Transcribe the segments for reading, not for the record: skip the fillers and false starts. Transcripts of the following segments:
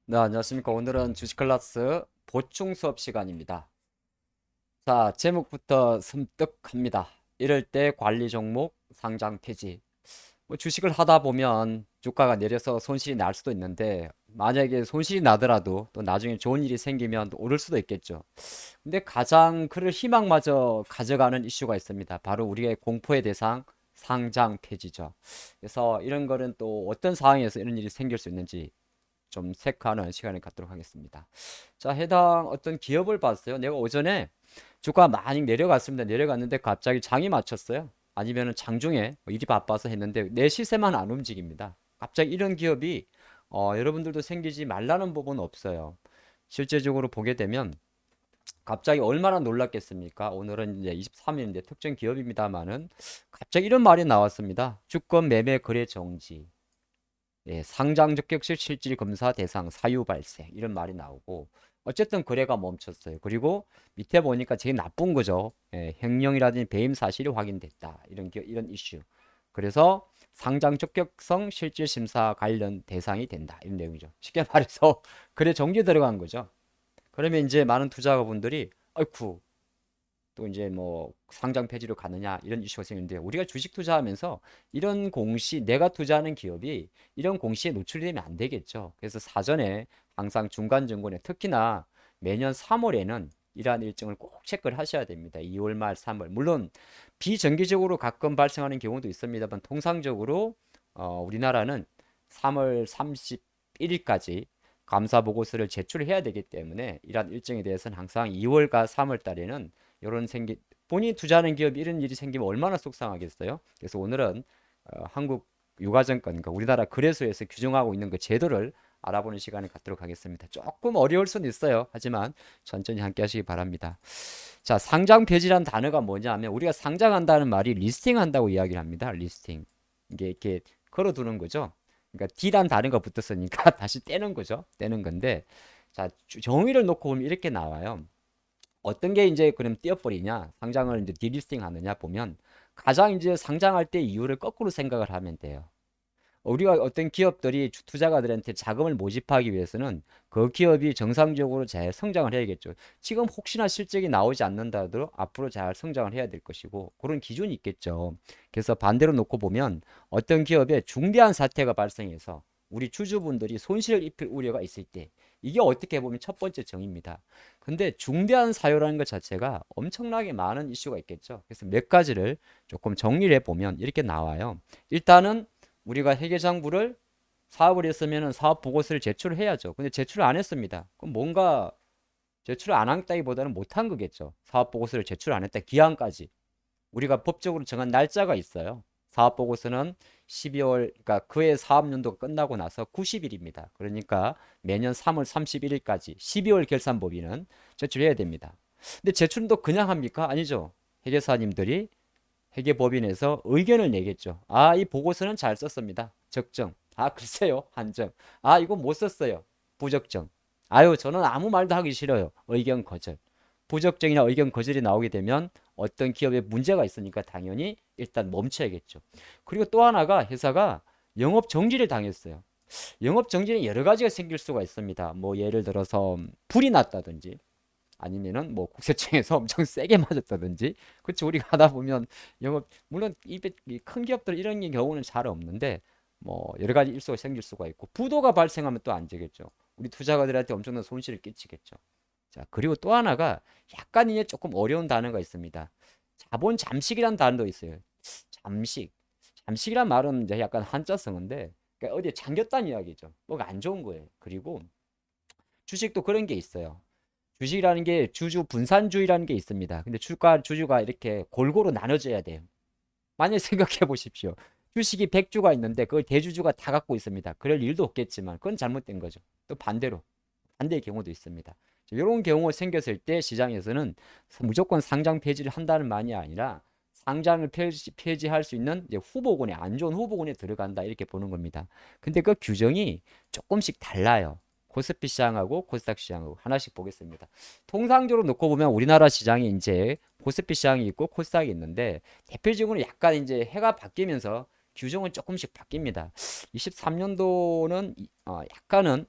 네, 안녕하십니까. 오늘은 주식 클래스 보충 수업 시간입니다. 자, 제목부터 섬뜩합니다. 이럴 때 관리 종목 상장 폐지. 주식을 하다 보면 주가가 내려서 손실이 날 수도 있는데, 만약에 손실이 나더라도 또 나중에 좋은 일이 생기면 또 오를 수도 있겠죠. 근데 가장 그를 희망마저 가져가는 이슈가 있습니다. 바로 우리의 공포의 대상 상장 폐지죠. 그래서 이런 거는 또 어떤 상황에서 이런 일이 생길 수 있는지 좀 체크하는 시간을 갖도록 하겠습니다. 자, 해당 어떤 기업을 봤어요. 내가 오전에 주가 많이 내려갔습니다. 내려갔는데 갑자기 장이 맞췄어요. 아니면은 장중에 일이 바빠서 했는데 내 시세만 안 움직입니다. 갑자기 이런 기업이 여러분들도 생기지 말라는 부분은 없어요. 실제적으로 보게 되면 갑자기 얼마나 놀랐겠습니까? 오늘은 이제 23일인데 특정 기업입니다만은 갑자기 이런 말이 나왔습니다. 주권 매매 거래 정지. 예, 상장 적격실 실질 검사 대상 사유 발생 이런 말이 나오고 어쨌든 거래가 멈췄어요. 그리고 밑에 보니까 제일 나쁜 거죠. 예, 횡령이라든지 배임 사실이 확인됐다. 이런 이슈. 그래서 상장 적격성 실질 심사 관련 대상이 된다. 이런 내용이죠. 쉽게 말해서 거래 정지 들어간 거죠. 그러면 이제 많은 투자자분들이 아이쿠 또 이제 뭐 상장 폐지로 가느냐 이런 이슈가 생기는데 우리가 주식 투자하면서 이런 공시 내가 투자하는 기업이 이런 공시에 노출되면 안 되겠죠. 그래서 사전에 항상 중간 정권에 특히나 매년 3월에는 이러한 일정을 꼭 체크를 하셔야 됩니다. 2월 말 3월 물론 비정기적으로 가끔 발생하는 경우도 있습니다만 통상적으로 우리나라는 3월 31일까지 감사 보고서를 제출해야 되기 때문에 이러한 일정에 대해서는 항상 2월과 3월 달에는 이런 본인이 투자하는 기업이 이런 일이 생기면 얼마나 속상하겠어요. 그래서 오늘은 한국 유가증권, 우리나라 거래소에서 규정하고 있는 그 제도를 알아보는 시간을 갖도록 하겠습니다. 조금 어려울 수는 있어요. 하지만 천천히 함께 하시기 바랍니다. 자, 상장 폐지란 단어가 뭐냐면 우리가 상장한다는 말이 리스팅한다고 이야기를 합니다. 리스팅. 이게 이렇게 걸어두는 거죠. 그러니까 D란 단어가 붙었으니까 다시 떼는 거죠. 떼는 건데 자, 정의를 놓고 보면 이렇게 나와요. 어떤 게 이제 그럼 띄어버리냐, 상장을 이제 디리스팅 하느냐 보면 가장 이제 상장할 때 이유를 거꾸로 생각을 하면 돼요. 우리가 어떤 기업들이 투자가들한테 자금을 모집하기 위해서는 그 기업이 정상적으로 잘 성장을 해야겠죠. 지금 혹시나 실적이 나오지 않는다 하더라도 앞으로 잘 성장을 해야 될 것이고 그런 기준이 있겠죠. 그래서 반대로 놓고 보면 어떤 기업에 중대한 사태가 발생해서 우리 주주분들이 손실을 입힐 우려가 있을 때 이게 어떻게 보면 첫 번째 정의입니다. 근데 중대한 사유라는 것 자체가 엄청나게 많은 이슈가 있겠죠. 그래서 몇 가지를 조금 정리를 해보면 이렇게 나와요. 일단은 우리가 회계장부를 사업을 했으면 사업 보고서를 제출해야죠. 근데 제출을 안 했습니다. 그럼 뭔가 제출을 안 했다기보다는 못한 거겠죠. 사업 보고서를 제출 안 했다. 기한까지. 우리가 법적으로 정한 날짜가 있어요. 사업 보고서는 12월, 그러니까 그해 사업연도가 끝나고 나서 90일입니다. 그러니까 매년 3월 31일까지 12월 결산법인은 제출해야 됩니다. 근데 제출도 그냥 합니까? 아니죠. 회계사님들이 회계법인에서 의견을 내겠죠. 아, 이 보고서는 잘 썼습니다. 적정. 아, 글쎄요. 한정. 아, 이거 못 썼어요. 부적정. 아유, 저는 아무 말도 하기 싫어요. 의견 거절. 부적정이나 의견 거절이 나오게 되면 어떤 기업에 문제가 있으니까 당연히 일단 멈춰야겠죠. 그리고 또 하나가 회사가 영업 정지를 당했어요. 영업 정지는 여러 가지가 생길 수가 있습니다. 뭐 예를 들어서 불이 났다든지 아니면은 뭐 국세청에서 엄청 세게 맞았다든지 그렇죠. 우리가 하다 보면 영업 물론 이큰 기업들 이런 경우는 잘 없는데 뭐 여러 가지 일수가 생길 수가 있고 부도가 발생하면 또 안 되겠죠. 우리 투자가들한테 엄청난 손실을 끼치겠죠. 자, 그리고 또 하나가 약간 이제 조금 어려운 단어가 있습니다. 자본 잠식이라는 단어도 있어요. 잠식. 잠식이란 말은 이제 약간 한자성인데 그러니까 어디에 잠겼다는 이야기죠. 뭐가 안 좋은 거예요. 그리고 주식도 그런 게 있어요. 주식이라는 게 주주 분산주의라는 게 있습니다. 근데 주주가 이렇게 골고루 나눠져야 돼요. 만약 생각해 보십시오. 주식이 100주가 있는데 그걸 대주주가 다 갖고 있습니다. 그럴 일도 없겠지만 그건 잘못된 거죠. 또 반대로 반대의 경우도 있습니다. 이런 경우가 생겼을 때 시장에서는 무조건 상장 폐지를 한다는 말이 아니라 상장을 폐지할 수 있는 이제 후보군에 안 좋은 후보군에 들어간다 이렇게 보는 겁니다. 근데 그 규정이 조금씩 달라요. 코스피 시장하고 코스닥 시장하고 하나씩 보겠습니다. 통상적으로 놓고 보면 우리나라 시장이 이제 코스피 시장이 있고 코스닥이 있는데 대표적으로 약간 이제 해가 바뀌면서 규정은 조금씩 바뀝니다. 23년도는 약간은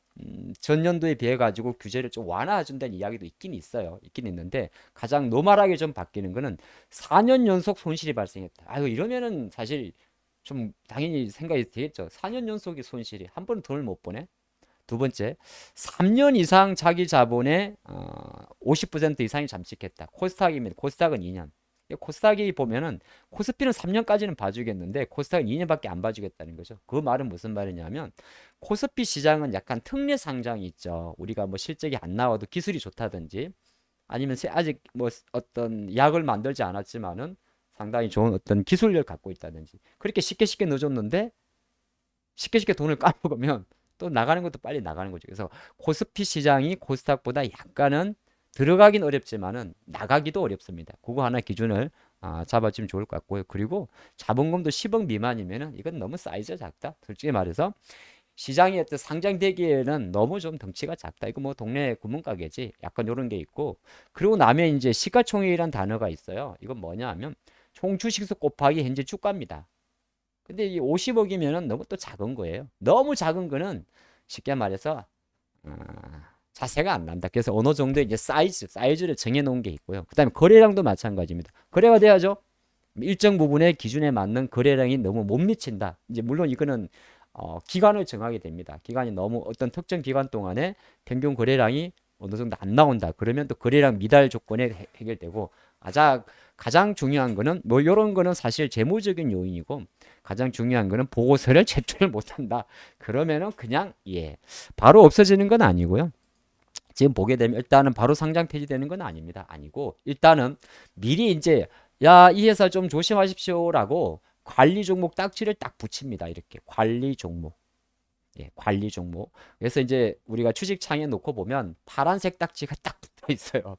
전년도에 비해 가지고 규제를 좀 완화해준다는 이야기도 있긴 있어요. 있긴 있는데 가장 노멀하게 좀 바뀌는 거는 4년 연속 손실이 발생했다. 아유, 이러면은 사실 좀 당연히 생각이 되겠죠. 4년 연속의 손실이 한 번은 돈을 못 버네. 두 번째, 3년 이상 자기 자본의 50% 이상이 잠식했다. 코스닥입니다. 코스닥은 2년. 코스닥이 보면은 코스피는 3년까지는 봐주겠는데 코스닥은 2년밖에 안 봐주겠다는 거죠. 그 말은 무슨 말이냐면 코스피 시장은 약간 특례 상장이 있죠. 우리가 뭐 실적이 안 나와도 기술이 좋다든지 아니면 아직 뭐 어떤 약을 만들지 않았지만은 상당히 좋은 어떤 기술력을 갖고 있다든지 그렇게 쉽게 쉽게 넣어줬는데 쉽게 쉽게 돈을 까먹으면 또 나가는 것도 빨리 나가는 거죠. 그래서 코스피 시장이 코스닥보다 약간은 들어가긴 어렵지만은 나가기도 어렵습니다. 그거 하나 기준을 잡아주면 좋을 것 같고요. 그리고 자본금도 10억 미만이면은 이건 너무 사이즈가 작다. 솔직히 말해서 시장에 어떤 상장되기에는 너무 좀 덩치가 작다. 이거 뭐 동네 구멍가게지. 약간 이런 게 있고. 그리고 나면 이제 시가총액이란 단어가 있어요. 이건 뭐냐 하면 총 주식수 곱하기 현재 주가입니다. 근데 이 50억이면은 너무 또 작은 거예요. 너무 작은 거는 쉽게 말해서 자세가 안 난다. 그래서 어느 정도 이제 사이즈를 정해 놓은 게 있고요. 그다음에 거래량도 마찬가지입니다. 거래가 돼야죠. 일정 부분의 기준에 맞는 거래량이 너무 못 미친다. 이제 물론 이거는 기간을 정하게 됩니다. 기간이 너무 어떤 특정 기간 동안에 평균 거래량이 어느 정도 안 나온다. 그러면 또 거래량 미달 조건에 해결되고 가장 중요한 거는 뭐 이런 거는 사실 재무적인 요인이고 가장 중요한 거는 보고서를 제출 못한다. 그러면은 그냥 바로 없어지는 건 아니고요. 지금 보게 되면 일단은 바로 상장 폐지되는 건 아닙니다. 아니고 일단은 미리 이제 야, 이 회사 좀 조심하십시오라고 관리 종목 딱지를 딱 붙입니다. 이렇게 관리 종목. 관리 종목. 그래서 이제 우리가 주식 창에 놓고 보면 파란색 딱지가 딱 붙어 있어요.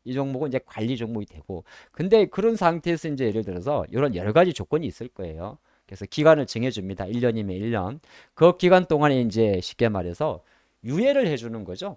이 종목은 이제 관리 종목이 되고. 근데 그런 상태에서 이제 예를 들어서 이런 여러 가지 조건이 있을 거예요. 그래서 기간을 정해줍니다. 1년이면 1년. 그 기간 동안에 이제 쉽게 말해서 유예를 해주는 거죠.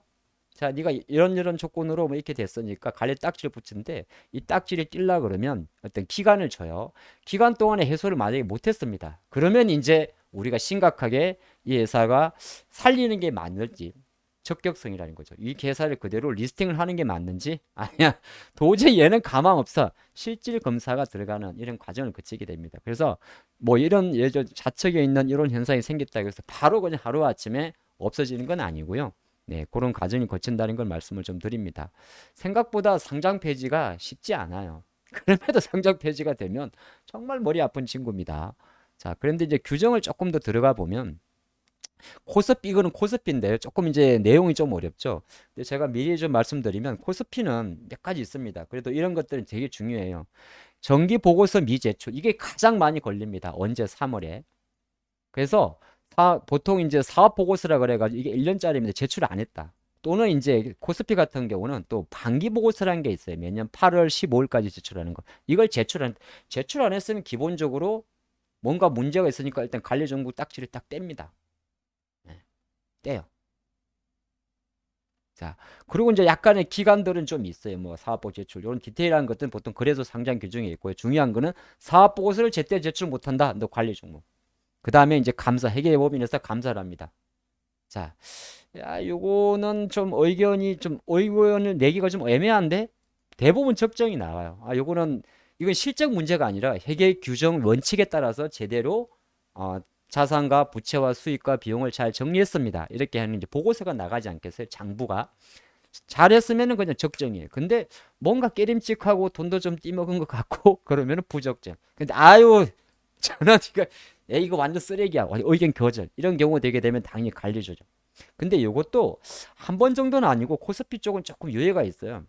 자, 네가 이런 조건으로 뭐 이렇게 됐으니까 관리 딱지를 붙인데 이 딱지를 띨라 그러면 어떤 기간을 줘요. 기간 동안에 해소를 만약에 못했습니다. 그러면 이제 우리가 심각하게 이 회사가 살리는 게 맞는지 적격성이라는 거죠. 이 회사를 그대로 리스팅을 하는 게 맞는지 아니야 도저히 얘는 가망 없어 실질 검사가 들어가는 이런 과정을 거치게 됩니다. 그래서 뭐 이런 예를 들어 좌측에 있는 이런 현상이 생겼다 그래서 바로 그냥 하루아침에 없어지는 건 아니고요. 그런 과정이 거친다는 걸 말씀을 좀 드립니다. 생각보다 상장 폐지가 쉽지 않아요. 그럼에도 상장 폐지가 되면 정말 머리 아픈 친구입니다. 자, 그런데 이제 규정을 조금 더 들어가 보면 코스피 이거는 코스피인데 조금 이제 내용이 좀 어렵죠. 근데 제가 미리 좀 말씀드리면 코스피는 몇 가지 있습니다. 그래도 이런 것들은 되게 중요해요. 정기 보고서 미제출 이게 가장 많이 걸립니다. 언제 3월에. 그래서 보통 이제 사업 보고서라 그래가지고 이게 1년짜리입니다. 제출 안 했다. 또는 이제 코스피 같은 경우는 또 반기 보고서라는 게 있어요. 매년 8월 15일까지 제출하는 거. 이걸 제출 안 했으면 기본적으로 뭔가 문제가 있으니까 일단 관리정보 딱지를 딱 뗍니다. 떼요. 자, 그리고 이제 약간의 기간들은 좀 있어요. 뭐 사업보고 제출 이런 디테일한 것들은 보통 거래소 상장 규정에 있고요. 중요한 거는 사업보고서를 제때 제출 못한다. 너 관리 종목. 그 다음에 이제 감사 회계법인에서 감사를 합니다. 자, 요거는 좀 의견을 내기가 좀 애매한데 대부분 적정이 나와요. 요거는 이건 실적 문제가 아니라 회계 규정 원칙에 따라서 제대로 자산과 부채와 수익과 비용을 잘 정리했습니다. 이렇게 하는 이제 보고서가 나가지 않겠어요? 장부가. 잘했으면은 그냥 적정이에요. 근데 뭔가 깨림칙하고 돈도 좀 띠먹은 것 같고 그러면은 부적정. 근데 저는 이거 완전 쓰레기야. 의견 거절. 이런 경우 되게 되면 당연히 관리 조정. 근데 이것도 한 번 정도는 아니고 코스피 쪽은 조금 유예가 있어요.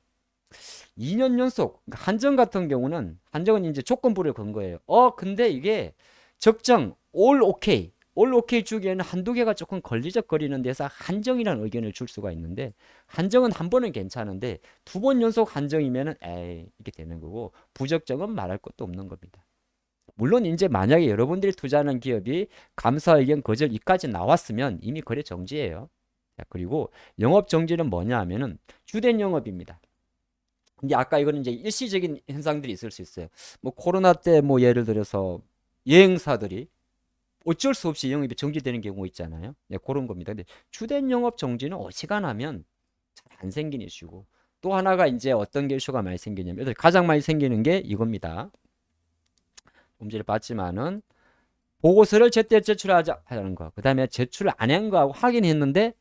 2년 연속 그러니까 한정은 이제 조건부를 건 거예요. 근데 이게 적정 올 오케이 주기에는 한두 개가 조금 걸리적거리는 데서 한정이라는 의견을 줄 수가 있는데 한정은 한 번은 괜찮은데 두 번 연속 한정이면은 이렇게 되는 거고 부적정은 말할 것도 없는 겁니다. 물론 이제 만약에 여러분들이 투자하는 기업이 감사 의견 거절 이까지 나왔으면 이미 거래 정지예요. 자, 그리고 영업 정지는 뭐냐 하면은 주된 영업입니다. 근데 아까 이거는 이제 일시적인 현상들이 있을 수 있어요. 뭐 코로나 때 뭐 예를 들어서 여행사들이 어쩔 수 없이 영업이 정지되는 경우 있잖아요. 네, 그런 겁니다. 근데 주된 영업 정지는 어지간하면 잘 안 생기는 이슈고, 또 하나가 이제 어떤 게 이슈가 많이 생기냐면 가장 많이 생기는 게 이겁니다. 좀 전에 봤지만은 보고서를 제때 제출하자는 거. 그다음에 제출을 안 한 거하고 확인했는데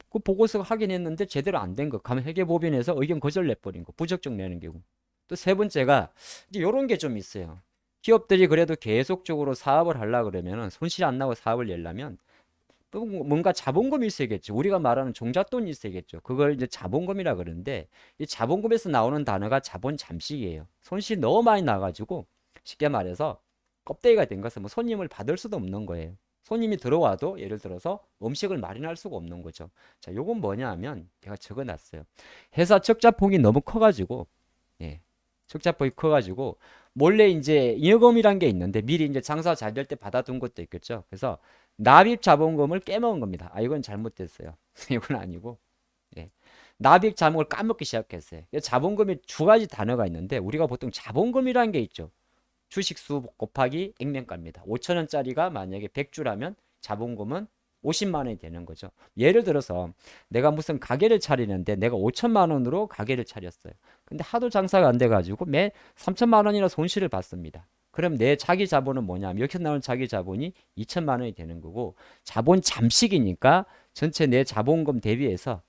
그 보고서가 확인했는데 제대로 안 된 거. 가면 회계법인에서 의견 거절 내버린 거. 부적정 내는 경우. 또 세 번째가 이제 이런 게 좀 있어요. 기업들이 그래도 계속적으로 사업을 하려 그러면은 손실 안 나고 사업을 내려면 또 뭔가 자본금이 있어야겠죠. 우리가 말하는 종잣돈이 있어야겠죠. 그걸 이제 자본금이라 그러는데 이 자본금에서 나오는 단어가 자본 잠식이에요. 손실이 너무 많이 나가지고 쉽게 말해서 껍데기가 된 것은 뭐 손님을 받을 수도 없는 거예요. 손님이 들어와도 예를 들어서 음식을 마련할 수가 없는 거죠. 자, 요건 뭐냐 하면 제가 적어놨어요. 회사 적자폭이 너무 커가지고, 예, 적자폭이 커가지고 몰래 이제 잉여금이란 게 있는데 미리 이제 장사 잘 될 때 받아둔 것도 있겠죠. 그래서 납입 자본금을 깨먹은 겁니다. 아, 이건 잘못됐어요. 이건 아니고, 예. 납입 자본금을 까먹기 시작했어요. 자본금이 두 가지 단어가 있는데 우리가 보통 자본금이라는 게 있죠. 주식수 곱하기 액면가입니다. 5천 원짜리가 만약에 100주라면 자본금은 50만 원이 되는 거죠. 예를 들어서 내가 무슨 가게를 차리는데 내가 5천만 원으로 가게를 차렸어요. 근데 하도 장사가 안 돼가지고 매 3천만 원이나 손실을 봤습니다. 그럼 내 자기 자본은 뭐냐면 여기서 나오는 자기 자본이 2천만 원이 되는 거고, 자본 잠식이니까 전체 내 자본금 대비해서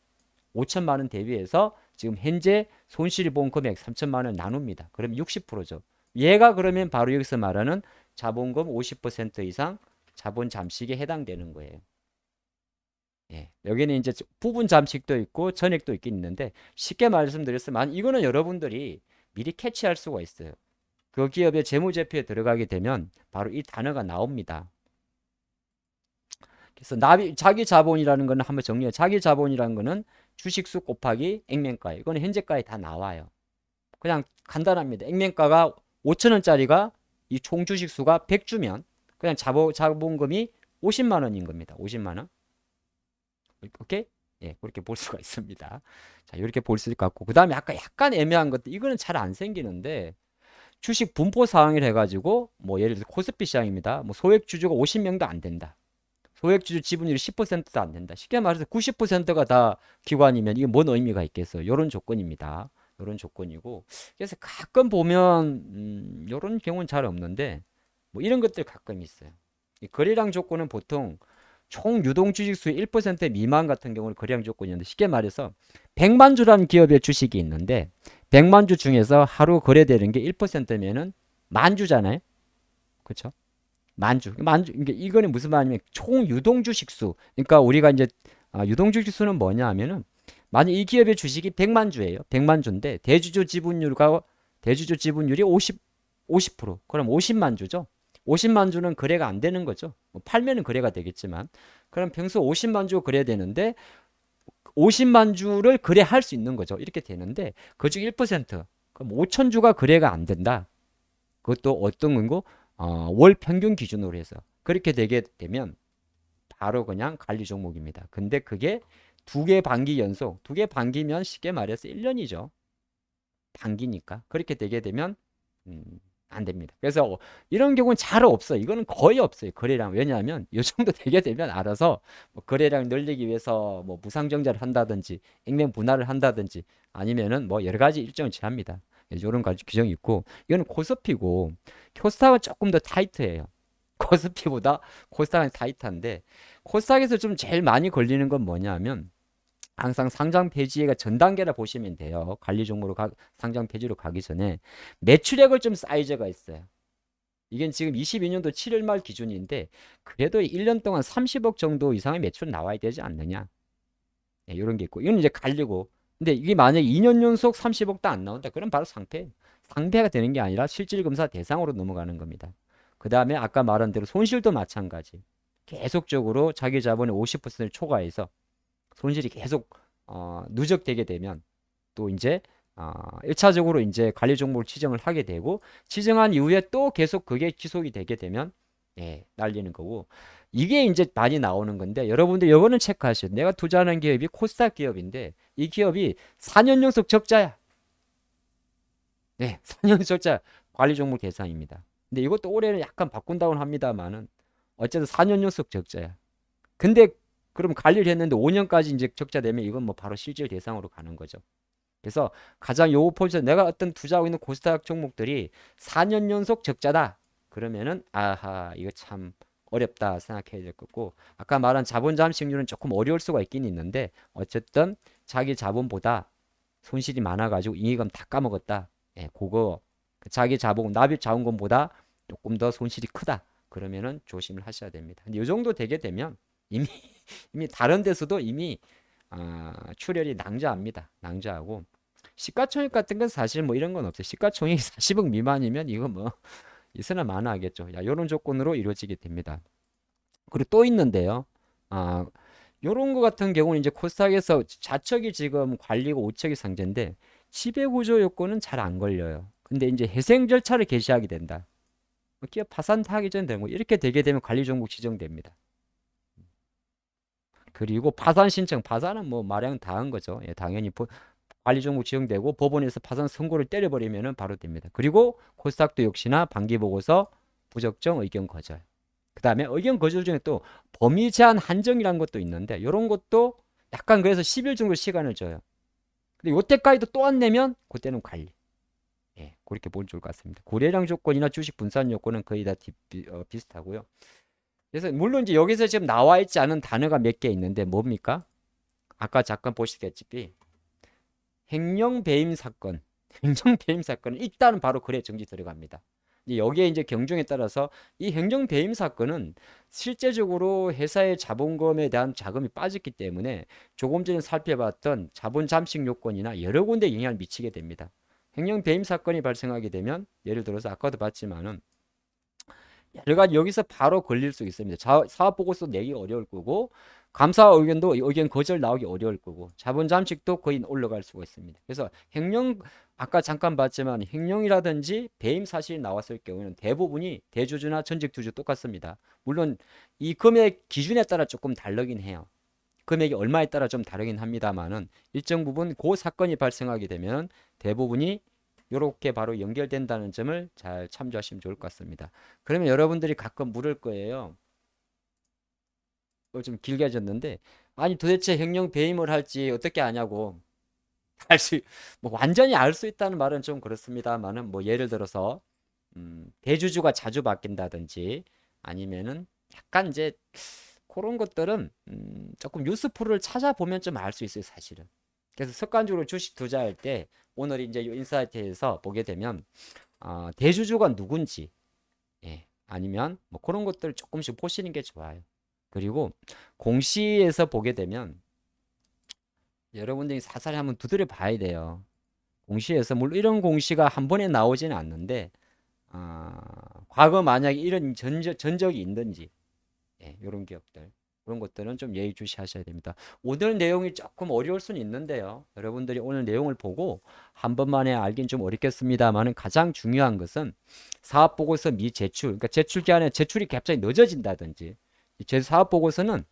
5천만 원 대비해서 지금 현재 손실이 본 금액 3천만 원 나눕니다. 그럼 60%죠. 얘가 그러면 바로 여기서 말하는 자본금 50% 이상 자본 잠식에 해당되는 거예요. 예, 여기는 이제 부분 잠식도 있고 전액도 있긴 있는데 쉽게 말씀드렸으면 이거는 여러분들이 미리 캐치할 수가 있어요. 그 기업의 재무제표에 들어가게 되면 바로 이 단어가 나옵니다. 그래서 자기 자본이라는 거는 한번 정리해. 자기 자본이라는 거는 주식수 곱하기 액면가. 이거는 현재가에 다 나와요. 그냥 간단합니다. 액면가가 5천 원짜리가 이 총 주식수가 100주면 그냥 자본금이 50만 원인 겁니다. 50만 원. 오케이? 예, 그렇게 볼 수가 있습니다. 자, 이렇게 볼 수 있을 것 같고. 그다음에 아까 약간 애매한 것도 이거는 잘 안 생기는데 주식 분포 사항을 해가지고 뭐 예를 들어 코스피 시장입니다. 뭐 소액 주주가 50명도 안 된다. 소액주주 지분율이 10%도 안 된다. 쉽게 말해서 90%가 다 기관이면 이게 뭔 의미가 있겠어요. 이런 조건입니다. 이런 조건이고. 그래서 가끔 보면 이런 경우는 잘 없는데 뭐 이런 것들 가끔 있어요. 이 거래량 조건은 보통 총 유동 주식수의 1% 미만 같은 경우는 거래량 조건이었는데 쉽게 말해서 100만 주라는 기업의 주식이 있는데 100만 주 중에서 하루 거래되는 게 1%면은 만 주잖아요. 그렇죠? 만주. 이거는 무슨 말이냐면 총 유동주식 수. 그러니까 우리가 이제 유동주식 수는 뭐냐 하면은 만약 이 기업의 주식이 100만 주예요. 100만 주인데 대주주 지분율이 50%. 그럼 50만 주죠. 50만 주는 거래가 안 되는 거죠. 뭐 팔면은 거래가 되겠지만. 그럼 평소 50만 주 거래되는데 50만 주를 거래할 수 있는 거죠. 이렇게 되는데 그중 1%. 그럼 5천 주가 거래가 안 된다. 그것도 어떤 건고? 월 평균 기준으로 해서 그렇게 되게 되면 바로 그냥 관리 종목입니다. 근데 그게 두 개 반기 연속, 두 개 반기면 쉽게 말해서 1년이죠. 반기니까 그렇게 되게 되면 안 됩니다. 그래서 이런 경우는 잘 없어요. 이거는 거의 없어요. 거래량. 왜냐하면 이 정도 되게 되면 알아서 뭐 거래량 늘리기 위해서 뭐 무상증자를 한다든지 액면 분할을 한다든지 아니면은 뭐 여러 가지 일정을 취합니다. 이런 가지 규정이 있고, 이거는 코스피고 코스닥은 조금 더 타이트해요. 코스피보다 코스닥은 타이트한데 코스닥에서 좀 제일 많이 걸리는 건 뭐냐면 항상 상장 폐지가 전 단계라 보시면 돼요. 관리 종목으로 상장 폐지로 가기 전에 매출액을 좀 사이즈가 있어요. 이게 지금 22년도 7월 말 기준인데 그래도 1년 동안 30억 정도 이상의 매출 나와야 되지 않느냐. 네, 이런 게 있고 이건 이제 갈리고, 근데 이게 만약 2년 연속 30억도 안 나온다. 그럼 바로 상패. 상패가 되는 게 아니라 실질검사 대상으로 넘어가는 겁니다. 그 다음에 아까 말한 대로 손실도 마찬가지. 계속적으로 자기 자본의 50%를 초과해서 손실이 계속 누적되게 되면 또 이제 1차적으로 이제 관리 종목을 지정을 하게 되고 지정한 이후에 또 계속 그게 지속이 되게 되면 예, 날리는 거고, 이게 이제 많이 나오는 건데 여러분들 이거는 체크하셔야 돼요. 내가 투자하는 기업이 코스닥 기업인데 이 기업이 4년 연속 적자야. 네, 4년 적자 관리 종목 대상입니다. 근데 이것도 올해는 약간 바꾼다고는 합니다만은 어쨌든 4년 연속 적자야. 근데 그럼 관리를 했는데 5년까지 이제 적자 되면 이건 뭐 바로 실질 대상으로 가는 거죠. 그래서 가장 요 포지션 내가 어떤 투자하고 있는 코스닥 종목들이 4년 연속 적자다. 그러면은 아하 이거 참 어렵다 생각해야 될 거고 아까 말한 자본 잠식률은 조금 어려울 수가 있긴 있는데 어쨌든 자기 자본보다 손실이 많아가지고 잉여금 다 까먹었다. 예, 그거 자기 자본 납입 자원금보다 조금 더 손실이 크다. 그러면은 조심을 하셔야 됩니다. 근데 이 정도 되게 되면 이미 이미 다른 데서도 이미 출혈이 낭자합니다. 낭자하고 시가총액 같은 건 사실 뭐 이런 건 없어요. 시가총액이 40억 미만이면 이거 뭐 있으나 마나 하겠죠. 야, 요런 조건으로 이루어지게 됩니다. 그리고 또 있는데요. 아, 요런 거 같은 경우는 이제 코스닥에서 좌측이 지금 관리고 우측이 상제인데 지배구조 요건은 잘 안 걸려요. 근데 이제 회생 절차를 개시하게 된다. 뭐 기업 파산하기 전에 되고 이렇게 되게 되면 관리 종목 지정됩니다. 그리고 파산 신청, 파산은 뭐 마냥 다 한 거죠. 예, 당연히 관리 종목 지정되고 법원에서 파산 선고를 때려버리면 바로 됩니다. 그리고 코스닥도 역시나 반기 보고서 부적정 의견 거절. 그 다음에 의견 거절 중에 또 범위 제한 한정이라는 것도 있는데 이런 것도 약간 그래서 10일 정도 시간을 줘요. 근데 요때까지도 또 안 내면 그때는 관리. 예, 그렇게 보면 좋을 것 같습니다. 거래량 조건이나 주식 분산 요건은 거의 다 비슷하고요. 그래서 물론 이제 여기서 지금 나와 있지 않은 단어가 몇 개 있는데 뭡니까? 아까 잠깐 보시겠지만 행령 배임 사건, 행정 배임 사건은 일단은 바로 거래 정지 들어갑니다. 여기에 이제 경중에 따라서 이 행정 배임 사건은 실제적으로 회사의 자본금에 대한 자금이 빠졌기 때문에 조금 전에 살펴봤던 자본 잠식 요건이나 여러 군데 영향을 미치게 됩니다. 행정 배임 사건이 발생하게 되면 예를 들어서 아까도 봤지만은 여러 가지 여기서 바로 걸릴 수 있습니다. 사업 보고서 내기 어려울 거고 감사 의견도 의견 거절 나오기 어려울 거고 자본 잠식도 거의 올라갈 수가 있습니다. 그래서 횡령 아까 잠깐 봤지만 횡령이라든지 배임 사실이 나왔을 경우에는 대부분이 대주주나 전직 주주 똑같습니다. 물론 이 금액 기준에 따라 조금 다르긴 해요. 금액이 얼마에 따라 좀 다르긴 합니다만은 일정 부분 그 사건이 발생하게 되면 대부분이 이렇게 바로 연결된다는 점을 잘 참조하시면 좋을 것 같습니다. 그러면 여러분들이 가끔 물을 거예요. 좀 길게 하셨는데 아니 도대체 횡령 배임을 할지 어떻게 아냐고 할 수, 뭐 완전히 알 수 있다는 말은 좀 그렇습니다만은 뭐 예를 들어서 대주주가 자주 바뀐다든지 아니면은 약간 이제 그런 것들은 조금 뉴스프로를 찾아보면 좀 알 수 있어요 사실은. 그래서 습관적으로 주식 투자할 때 오늘 이제 이 인사이트에서 보게 되면 대주주가 누군지 예, 아니면 뭐 그런 것들을 조금씩 보시는 게 좋아요. 그리고 공시에서 보게 되면 여러분들이 사살히 한번 두드려 봐야 돼요. 공시에서 물론 이런 공시가 한 번에 나오지는 않는데 과거 만약에 이런 전적이 있는지 예, 이런 기업들 그런 것들은 좀 예의주시하셔야 됩니다. 오늘 내용이 조금 어려울 수는 있는데요. 여러분들이 오늘 내용을 보고 한 번만에 알긴 좀 어렵겠습니다만은 가장 중요한 것은 사업 보고서 미제출, 그러니까 제출 기한에 제출이 갑자기 늦어진다든지 제 사업 보고서는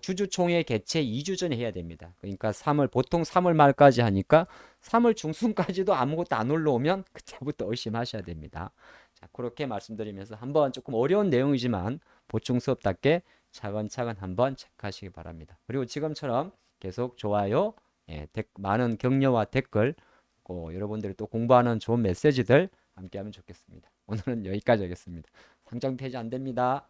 주주총회 개최 2주 전에 해야 됩니다. 그러니까 3월 보통 3월 말까지 하니까 3월 중순까지도 아무것도 안 올라오면 그때부터 의심하셔야 됩니다. 자, 그렇게 말씀드리면서 한번 조금 어려운 내용이지만 보충 수업답게 차근차근 한번 체크하시기 바랍니다. 그리고 지금처럼 계속 좋아요, 예, 많은 격려와 댓글, 여러분들이 또 공부하는 좋은 메시지들 함께하면 좋겠습니다. 오늘은 여기까지 하겠습니다. 상장 폐지 안 됩니다.